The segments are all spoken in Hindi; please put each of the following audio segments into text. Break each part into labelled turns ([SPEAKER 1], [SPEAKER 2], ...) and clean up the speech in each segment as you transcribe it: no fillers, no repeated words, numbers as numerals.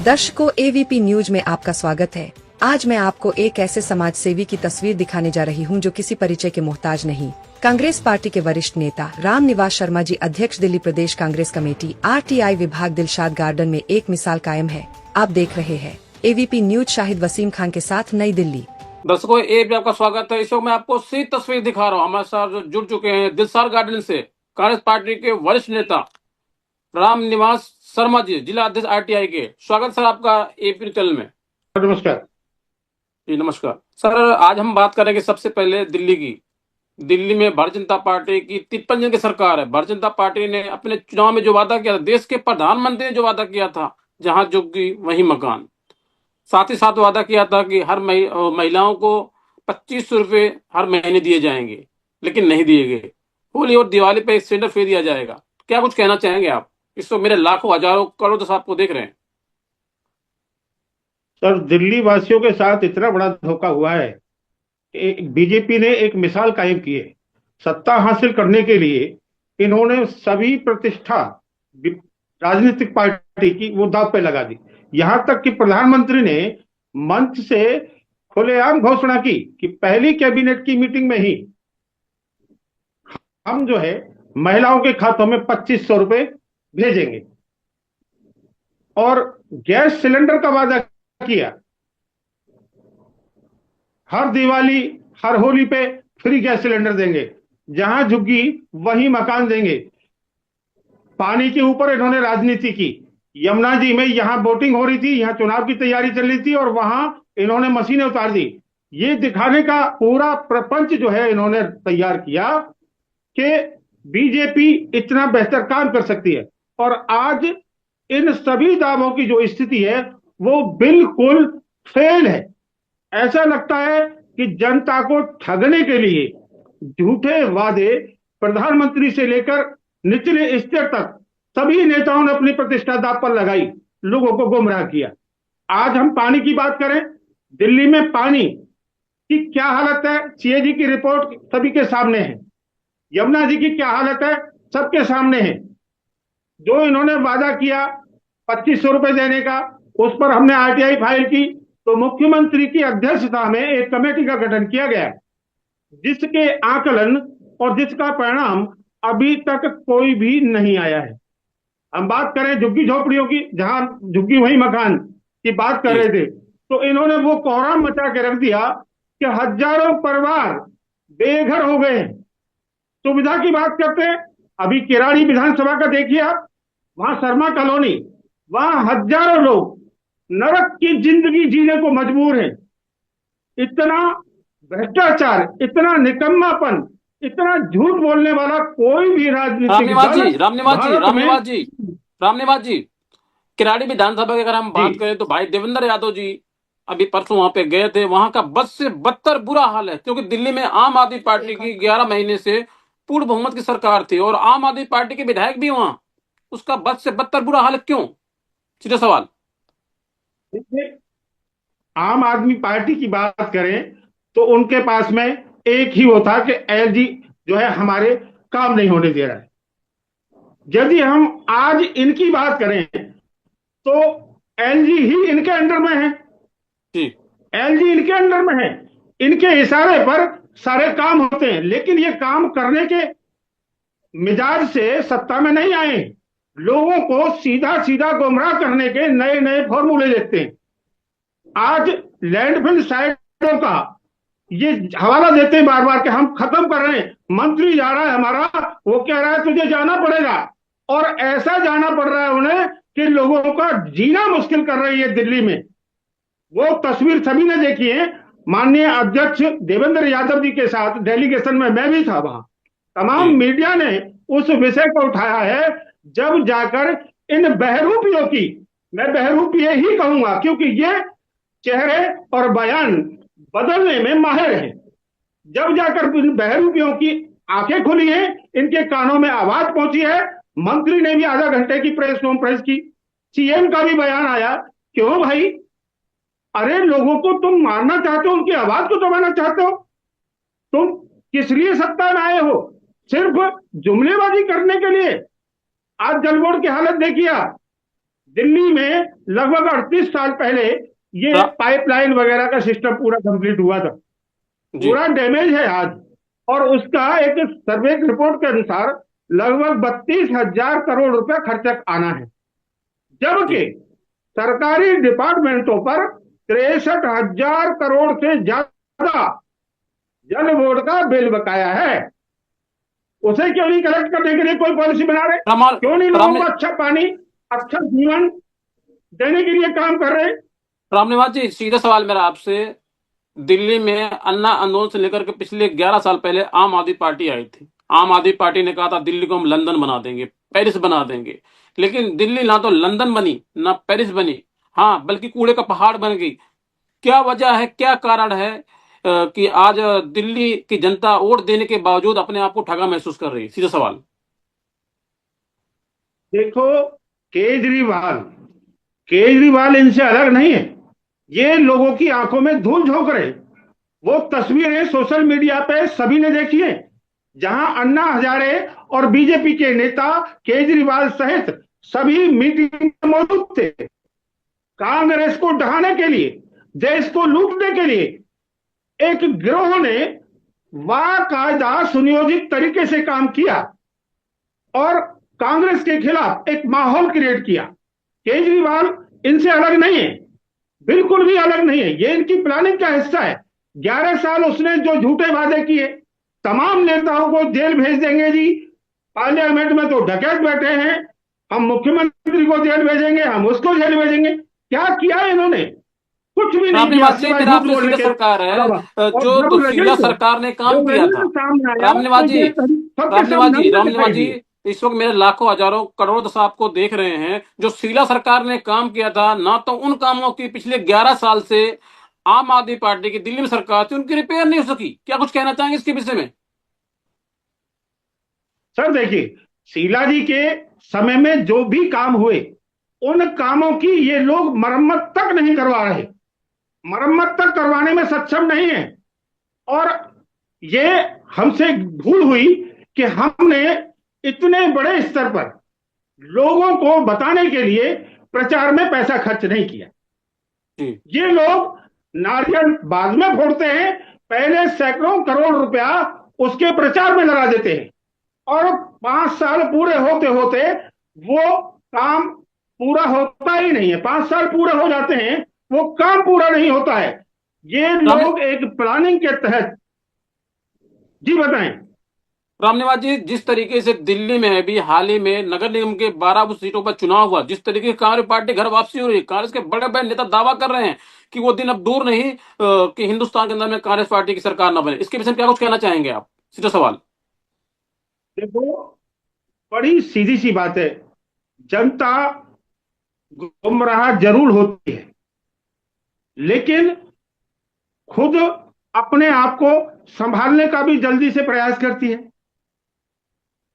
[SPEAKER 1] दर्शकों, एवीपी न्यूज में आपका स्वागत है। आज मैं आपको एक ऐसे समाज सेवी की तस्वीर दिखाने जा रही हूं जो किसी परिचय के मोहताज नहीं। कांग्रेस पार्टी के वरिष्ठ नेता रामनिवास शर्मा जी, अध्यक्ष दिल्ली प्रदेश कांग्रेस कमेटी आरटीआई विभाग, दिलशाद गार्डन में एक मिसाल कायम है। आप देख रहे हैं एवीपी न्यूज, शाहिद वसीम खान के साथ, नई दिल्ली।
[SPEAKER 2] दर्शकों, ए भी आपका स्वागत है। इस वक्त मैं आपको सीधी तस्वीर दिखा रहा हूँ। हमारे साथ जो जुड़ चुके हैं दिलशाद गार्डन से कांग्रेस पार्टी के वरिष्ठ नेता रामनिवास शर्मा जी, जिला अध्यक्ष आरटीआई के। स्वागत सर आपका एपी चैनल में।
[SPEAKER 3] नमस्कार
[SPEAKER 2] जी नमस्कार सर। आज हम बात करेंगे सबसे पहले दिल्ली की। दिल्ली में भारतीय जनता पार्टी की 53 जन की सरकार है। भारतीय जनता पार्टी ने अपने चुनाव में जो वादा किया था, देश के प्रधानमंत्री ने जो वादा किया था, जहां झुग्गी वहीं मकान, साथ ही साथ वादा किया था कि हर महिलाओं को 2500 रुपये हर महीने दिए जाएंगे, लेकिन नहीं दिए गए। होली और दिवाली पे एक सिलेंडर फ्री दिया जाएगा। क्या कुछ कहना चाहेंगे आप? इस वक्त मेरे लाखों हजारों करोड़ दस आपको देख रहे हैं।
[SPEAKER 3] सर, दिल्ली वासियों के साथ इतना बड़ा धोखा हुआ है। बीजेपी ने एक मिसाल कायम की है। सत्ता हासिल करने के लिए इन्होंने सभी प्रतिष्ठा राजनीतिक पार्टी की वो दांव पे लगा दी। यहां तक कि प्रधानमंत्री ने मंच से खुलेआम घोषणा की कि पहली कैबिनेट की मीटिंग में ही हम जो है महिलाओं के खातों में 2500 रुपए भेजेंगे, और गैस सिलेंडर का वादा किया। हर दिवाली, हर होली पे फ्री गैस सिलेंडर देंगे, जहां झुग्गी वहीं मकान देंगे। पानी के ऊपर इन्होंने राजनीति की। यमुना जी में यहां वोटिंग हो रही थी, यहां चुनाव की तैयारी चल रही थी, और वहां इन्होंने मशीनें उतार दी। ये दिखाने का पूरा प्रपंच जो है इन्होंने तैयार किया कि बीजेपी इतना बेहतर काम कर सकती है। और आज इन सभी दावों की जो स्थिति है वो बिल्कुल फेल है। ऐसा लगता है कि जनता को ठगने के लिए झूठे वादे प्रधानमंत्री से लेकर निचले स्तर तक सभी नेताओं ने अपनी प्रतिष्ठा दांव पर लगाई, लोगों को गुमराह किया। आज हम पानी की बात करें, दिल्ली में पानी की क्या हालत है, सीएजी की रिपोर्ट सभी के सामने है। यमुना जी की क्या हालत है, सबके सामने है। जो इन्होंने वादा किया 2500 रुपए देने का, उस पर हमने आरटीआई फाइल की, तो मुख्यमंत्री की अध्यक्षता में एक कमेटी का गठन किया गया, जिसके आकलन और जिसका परिणाम अभी तक कोई भी नहीं आया है। हम बात करें झुग्गी झोपड़ियों की, जहां झुग्गी वहीं मकान की बात कर रहे थे, तो इन्होंने वो कोहराम मचा के रख दिया कि हजारों परिवार बेघर हो गए हैं। सुविधा की बात करते हैं, अभी किराड़ी विधानसभा का देखिए आप, वहां शर्मा कॉलोनी, वहां हजारों लोग नरक की जिंदगी जीने को मजबूर हैं। इतना भ्रष्टाचार, इतना निकम्मापन, इतना झूठ बोलने वाला कोई भी राजनीतिक दल
[SPEAKER 2] रामनिवास जी, किराड़ी विधानसभा की अगर हम बात करें तो भाई देवेंद्र यादव जी अभी परसों वहां पे गए थे। वहां का बद से बदतर बुरा हाल है, क्योंकि दिल्ली में आम आदमी पार्टी की 11 महीने से पूर्ण बहुमत की सरकार थी और आम आदमी पार्टी के विधायक भी वहां। उसका बद से बदतर बुरा हाल है, क्यों? सीधा सवाल।
[SPEAKER 3] आम आदमी पार्टी की बात करें तो उनके पास में एक ही वो था कि एलजी जो है हमारे काम नहीं होने दे रहा है। यदि हम आज इनकी बात करें तो एलजी ही इनके अंडर में है, एलजी इनके अंडर में है, इनके इशारे पर सारे काम होते हैं। लेकिन ये काम करने के मिजाज से सत्ता में नहीं आए, लोगों को सीधा सीधा गुमराह करने के नए नए फॉर्मूले देखते हैं। आज लैंडफिल साइटों का ये हवाला देते हैं बार बार कि हम खत्म कर रहे हैं, मंत्री जा रहा है हमारा, वो कह रहा है तुझे जाना पड़ेगा, और ऐसा जाना पड़ रहा है उन्हें कि लोगों का जीना मुश्किल कर रही है दिल्ली में। वो तस्वीर सभी ने देखी है। माननीय अध्यक्ष देवेंद्र यादव जी के साथ डेलीगेशन में मैं भी था, वहां तमाम मीडिया ने उस विषय को उठाया है, जब जाकर इन बहरूपियों की, मैं बहरूपिये ही कहूंगा क्योंकि ये चेहरे और बयान बदलने में माहिर है, जब जाकर इन बहरूपियों की आंखें खुली हैं, इनके कानों में आवाज पहुंची है। मंत्री ने भी आधा घंटे की प्रेस कॉन्फ्रेंस की, सीएम का भी बयान आया। क्यों भाई? अरे लोगों को तुम मारना चाहते हो, उनकी आवाज को दबाना चाहते हो। तुम किस लिए सत्ता में आए हो? सिर्फ जुमलेबाजी करने के लिए। आज जल बोर्ड की हालत देखिए आप, दिल्ली में लगभग 38 साल पहले ये
[SPEAKER 2] रा-
[SPEAKER 3] पाइपलाइन वगैरह का सिस्टम पूरा कंप्लीट हुआ था।
[SPEAKER 2] जी
[SPEAKER 3] पूरा डैमेज है आज। और उसका एक सर्वे रिपोर्ट के अनुसार लगभग 32,000 करोड़ रुपया खर्चा आना है,
[SPEAKER 2] जी।
[SPEAKER 3] जबकि सरकारी डिपार्टमेंटों पर 63,000 करोड़ से ज्यादा जल बोर्ड का बिल बकाया है। उसे क्यों नहीं कलेक्ट करने के लिए कोई पॉलिसी बना रहे?
[SPEAKER 2] राम
[SPEAKER 3] क्यों नहीं लोगों
[SPEAKER 2] राम
[SPEAKER 3] को अच्छा पानी, अच्छा जीवन देने के लिए काम कर रहे?
[SPEAKER 2] रामनिवास जी, सीधा सवाल मेरा आपसे। दिल्ली में अन्ना आंदोलन से लेकर के पिछले 11 साल पहले आम आदमी पार्टी आई थी। आम आदमी पार्टी ने कहा था दिल्ली को हम लंदन बना देंगे, पेरिस बना देंगे। लेकिन दिल्ली ना तो लंदन बनी ना पेरिस बनी, हाँ बल्कि कूड़े का पहाड़ बन गई। क्या वजह है, क्या कारण है कि आज दिल्ली की जनता वोट देने के बावजूद अपने आप को ठगा महसूस कर रही है? सीधा सवाल।
[SPEAKER 3] देखो, केजरीवाल केजरीवाल इनसे अलग नहीं है। ये लोगों की आंखों में धूल झोंक रहे। वो तस्वीरें सोशल मीडिया पे सभी ने देखी है, जहां अन्ना हजारे और बीजेपी के नेता केजरीवाल सहित सभी मीटिंग में मौजूद थे। कांग्रेस को ढहाने के लिए, देश को लूटने के लिए एक गिरोह ने बाकायदा सुनियोजित तरीके से काम किया और कांग्रेस के खिलाफ एक माहौल क्रिएट किया। केजरीवाल इनसे अलग नहीं है, बिल्कुल भी अलग नहीं है। ये इनकी प्लानिंग का हिस्सा है। 11 साल उसने जो झूठे वादे किए, तमाम नेताओं को जेल भेज देंगे जी, पार्लियामेंट में तो डकैत बैठे हैं, हम मुख्यमंत्री को जेल भेजेंगे, हम उसको जेल भेजेंगे। क्या किया इन्होंने? कुछ भी नहीं किया
[SPEAKER 2] रामनिवास जी,
[SPEAKER 3] सिवाय
[SPEAKER 2] मेरा
[SPEAKER 3] झूठ
[SPEAKER 2] आपसे
[SPEAKER 3] बोलने
[SPEAKER 2] सीधा
[SPEAKER 3] के
[SPEAKER 2] सरकार है,
[SPEAKER 3] अलावा। और
[SPEAKER 2] जो
[SPEAKER 3] जब
[SPEAKER 2] दुशीला
[SPEAKER 3] रिजल्ट
[SPEAKER 2] सरकार ने काम
[SPEAKER 3] जब
[SPEAKER 2] किया था।
[SPEAKER 3] रिजल्ट सामने आया
[SPEAKER 2] रामनिवास
[SPEAKER 3] तो
[SPEAKER 2] जी,
[SPEAKER 3] ये सबके सब नंगे से
[SPEAKER 2] रामनिवास
[SPEAKER 3] कह
[SPEAKER 2] जी,
[SPEAKER 3] दिए।
[SPEAKER 2] इस वक्त मेरे लाखों हजारों करोड़ दस आपको देख रहे हैं। जो शीला सरकार ने काम किया था, ना तो उन कामों की पिछले 11 साल से आम आदमी पार्टी की दिल्ली में सरकार थी, उनकी रिपेयर नहीं हो सकी। क्या कुछ कहना चाहेंगे इसके विषय में?
[SPEAKER 3] सर देखिए, शीला जी के समय में जो भी काम हुए, उन कामों की ये लोग मरम्मत तक नहीं करवा रहे, मरम्मत तक करवाने में सक्षम नहीं है। और ये हमसे भूल हुई कि हमने इतने बड़े स्तर पर लोगों को बताने के लिए प्रचार में पैसा खर्च नहीं किया।
[SPEAKER 2] जी
[SPEAKER 3] ये लोग नारियल बाद में फोड़ते हैं, पहले सैकड़ों करोड़ रुपया उसके प्रचार में लगा देते हैं, और 5 साल पूरे होते होते वो काम पूरा होता ही नहीं है। 5 साल पूरे हो जाते हैं, वो काम पूरा नहीं होता है। ये
[SPEAKER 2] राम
[SPEAKER 3] लोग एक प्लानिंग के तहत, जी बताएं।
[SPEAKER 2] रामनिवास जी, जिस तरीके से दिल्ली में भी हाल ही में नगर निगम के 12 सीटों पर चुनाव हुआ, जिस तरीके से कांग्रेस पार्टी घर वापसी हो रही है, कांग्रेस के बड़े बड़े नेता दावा कर रहे हैं कि वो दिन अब दूर नहीं कि हिंदुस्तान के अंदर में कांग्रेस पार्टी की सरकार न बने। इसके विषय में क्या कुछ कहना चाहेंगे आप? सीधा सवाल।
[SPEAKER 3] देखो, बड़ी सीधी सी बात है, जनता गुमराह जरूर होती है, लेकिन खुद अपने आप को संभालने का भी जल्दी से प्रयास करती है।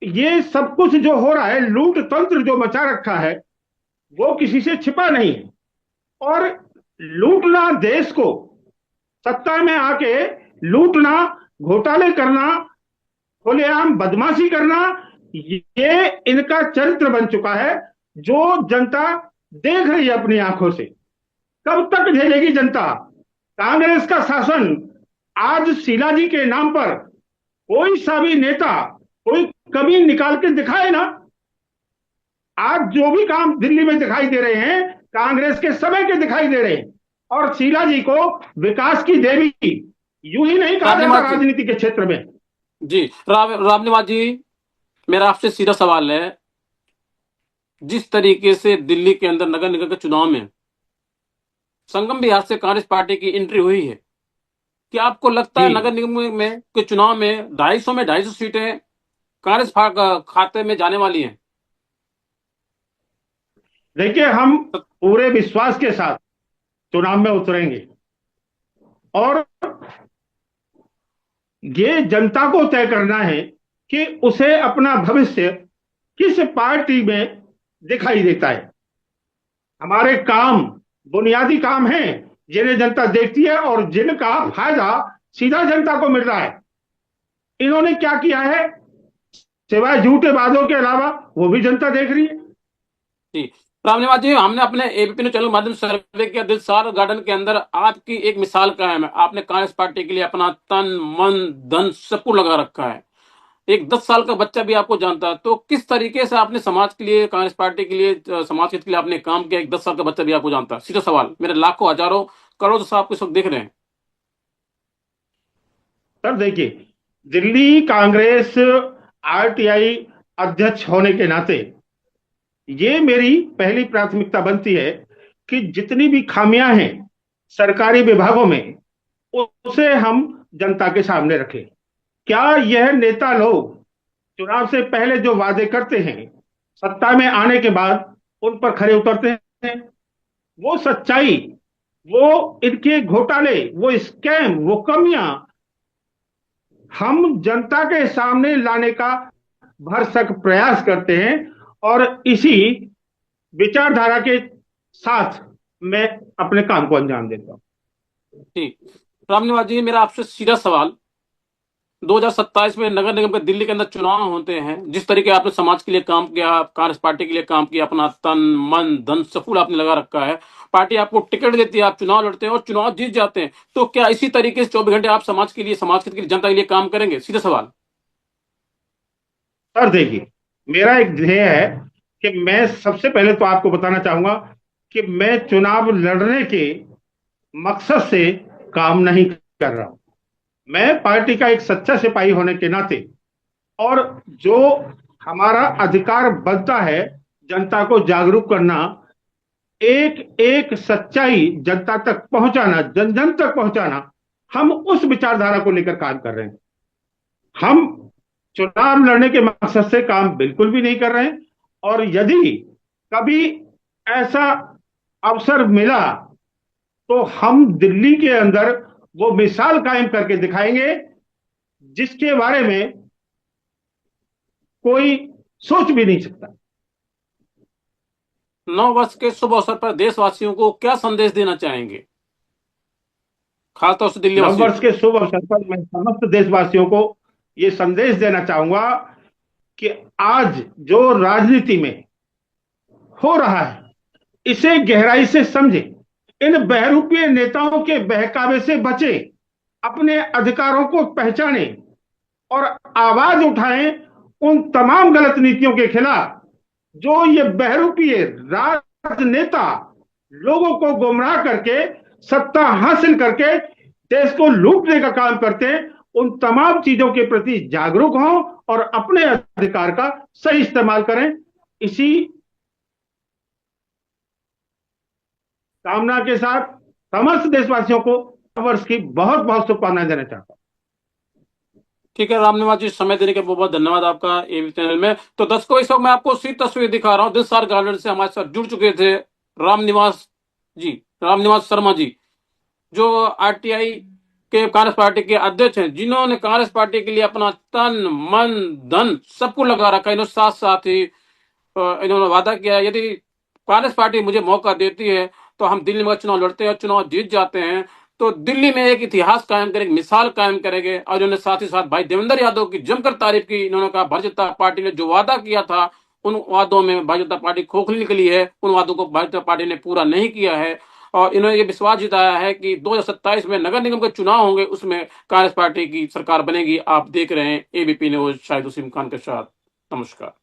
[SPEAKER 3] ये सब कुछ जो हो रहा है, लूट तंत्र जो मचा रखा है, वो किसी से छिपा नहीं है। और लूटना, देश को सत्ता में आके लूटना, घोटाले करना, खुलेआम बदमाशी करना, ये इनका चरित्र बन चुका है, जो जनता देख रही है अपनी आंखों से। कब तक झेलेगी जनता कांग्रेस का शासन? आज शीला जी के नाम पर कोई सा भी नेता कोई कमी निकाल के दिखाए ना। आज जो भी काम दिल्ली में दिखाई दे रहे हैं, कांग्रेस के समय के दिखाई दे रहे हैं। और शीला जी को विकास की देवी यूं ही नहीं कहा जाता
[SPEAKER 2] रामनिवास जी,
[SPEAKER 3] राजनीति के क्षेत्र में।
[SPEAKER 2] जी रामनिवास जी, मेरा आपसे सीधा सवाल है। जिस तरीके से दिल्ली के अंदर नगर निगम के चुनाव में संगम बिहार से कांग्रेस पार्टी की एंट्री हुई है, क्या आपको लगता
[SPEAKER 3] जी
[SPEAKER 2] है नगर निगम में के चुनाव में 250 सीटें कांग्रेस खाते में जाने वाली हैं?
[SPEAKER 3] देखिए, हम पूरे विश्वास के साथ चुनाव में उतरेंगे, और ये जनता को तय करना है कि उसे अपना भविष्य किस पार्टी में दिखाई देता है। हमारे काम बुनियादी काम हैं, जिन्हें जनता देखती है और जिनका फायदा सीधा जनता को मिल रहा है। इन्होंने क्या किया है सिवाय झूठे वादों के अलावा, वो भी जनता देख रही है।
[SPEAKER 2] जी रामनिवास जी, हमने अपने एबीपी न्यूज चैनल के माध्यम से सर्वे किया, दिलसार गार्डन के अंदर आपकी एक मिसाल कायम है। आपने कांग्रेस पार्टी के लिए अपना तन मन धन सब कुछ लगा रखा है। एक 10 साल का बच्चा भी आपको जानता है। तो किस तरीके से आपने समाज के लिए, कांग्रेस पार्टी के लिए, समाज के लिए आपने काम किया? एक 10 साल का बच्चा भी आपको जानता है। सीधा सवाल, मेरे लाखों हजारों करोड़ से आपको इस वक्त देख रहे हैं।
[SPEAKER 3] सर देखिए, दिल्ली कांग्रेस आरटीआई अध्यक्ष होने के नाते ये मेरी पहली प्राथमिकता बनती है कि जितनी भी खामियां हैं सरकारी विभागों में उसे हम जनता के सामने रखें। क्या यह नेता लोग चुनाव से पहले जो वादे करते हैं सत्ता में आने के बाद उन पर खरे उतरते हैं? वो सच्चाई, वो इनके घोटाले, वो स्कैम, वो कमियां हम जनता के सामने लाने का भरसक प्रयास करते हैं और इसी विचारधारा के साथ मैं अपने काम को अंजाम देता हूं।
[SPEAKER 2] ठीक, रामनिवास जी, मेरा आपसे सीधा सवाल, 2027 में नगर निगम के दिल्ली के अंदर चुनाव होते हैं। जिस तरीके आपने समाज के लिए काम किया, कांग्रेस पार्टी के लिए काम किया, अपना तन मन धन सब कुछ आपने लगा रखा है, पार्टी आपको टिकट देती है, आप चुनाव लड़ते हैं और चुनाव जीत जाते हैं, तो क्या इसी तरीके से 24 घंटे आप समाज के लिए, समाज के लिए, जनता के लिए काम करेंगे? सीधा सवाल।
[SPEAKER 3] सर देखिए, मेरा एक ध्येय है कि मैं सबसे पहले तो आपको बताना चाहूंगा कि मैं चुनाव लड़ने के मकसद से काम नहीं कर रहा हूं। मैं पार्टी का एक सच्चा सिपाही होने के नाते और जो हमारा अधिकार बनता है जनता को जागरूक करना, एक एक सच्चाई जनता तक पहुंचाना, जन जन तक पहुंचाना, हम उस विचारधारा को लेकर काम कर रहे हैं। हम चुनाव लड़ने के मकसद से काम बिल्कुल भी नहीं कर रहे हैं और यदि कभी ऐसा अवसर मिला तो हम दिल्ली के अंदर वो मिसाल कायम करके दिखाएंगे जिसके बारे में कोई सोच भी नहीं सकता।
[SPEAKER 2] 9 वर्ष के शुभ अवसर पर देशवासियों को क्या संदेश देना चाहेंगे, खासतौर से दिल्ली
[SPEAKER 3] नव
[SPEAKER 2] वासियों
[SPEAKER 3] वर्ष के शुभ अवसर पर मैं समस्त देशवासियों को ये संदेश देना चाहूंगा कि आज जो राजनीति में हो रहा है इसे गहराई से समझें, इन बहरूपीय नेताओं के बहकावे से बचें, अपने अधिकारों को पहचानें और आवाज उठाएं उन तमाम गलत नीतियों के खिलाफ जो ये बहरूपीय राजनेता लोगों को गुमराह करके, सत्ता हासिल करके देश को लूटने का काम करते हैं। उन तमाम चीजों के प्रति जागरूक हों और अपने अधिकार का सही इस्तेमाल करें। इसी कामना के साथ समस्त देशवासियों को वर्ष की बहुत बहुत शुभकामनाएं देना चाहता हूं।
[SPEAKER 2] ठीक है रामनिवास जी, समय देने के बहुत बहुत धन्यवाद आपका एबीपी चैनल में। तो दर्शकों, इस वक्त मैं आपको सीधी तस्वीर दिखा रहा हूं। दिलसार गार्डन से हमारे साथ जुड़ चुके थे रामनिवास जी, रामनिवास शर्मा जी, जो आरटीआई के कांग्रेस पार्टी के अध्यक्ष हैं, जिन्होंने कांग्रेस पार्टी के लिए अपना तन मन धन सब कुछ लगा रखा है। इन्होंने साथ साथ ही इन्होंने वादा किया, यदि कांग्रेस पार्टी मुझे मौका देती है तो हम दिल्ली में चुनाव लड़ते हैं और चुनाव जीत जाते हैं, तो दिल्ली में एक इतिहास कायम करेंगे, मिसाल कायम करेंगे। और इन्होंने साथ ही साथ भाई देवेंद्र यादव की जमकर तारीफ की। इन्होंने कहा भारतीय जनता पार्टी ने जो वादा किया था उन वादों में भारतीय जनता पार्टी खोखली निकली है, उन वादों को भारतीय जनता पार्टी ने पूरा नहीं किया है। और इन्होंने ये विश्वास जताया है कि 2027 में नगर निगम के चुनाव होंगे, उसमें कांग्रेस पार्टी की सरकार बनेगी। आप देख रहे हैं एबीपी न्यूज, शाहिद उसीम खान के साथ। नमस्कार।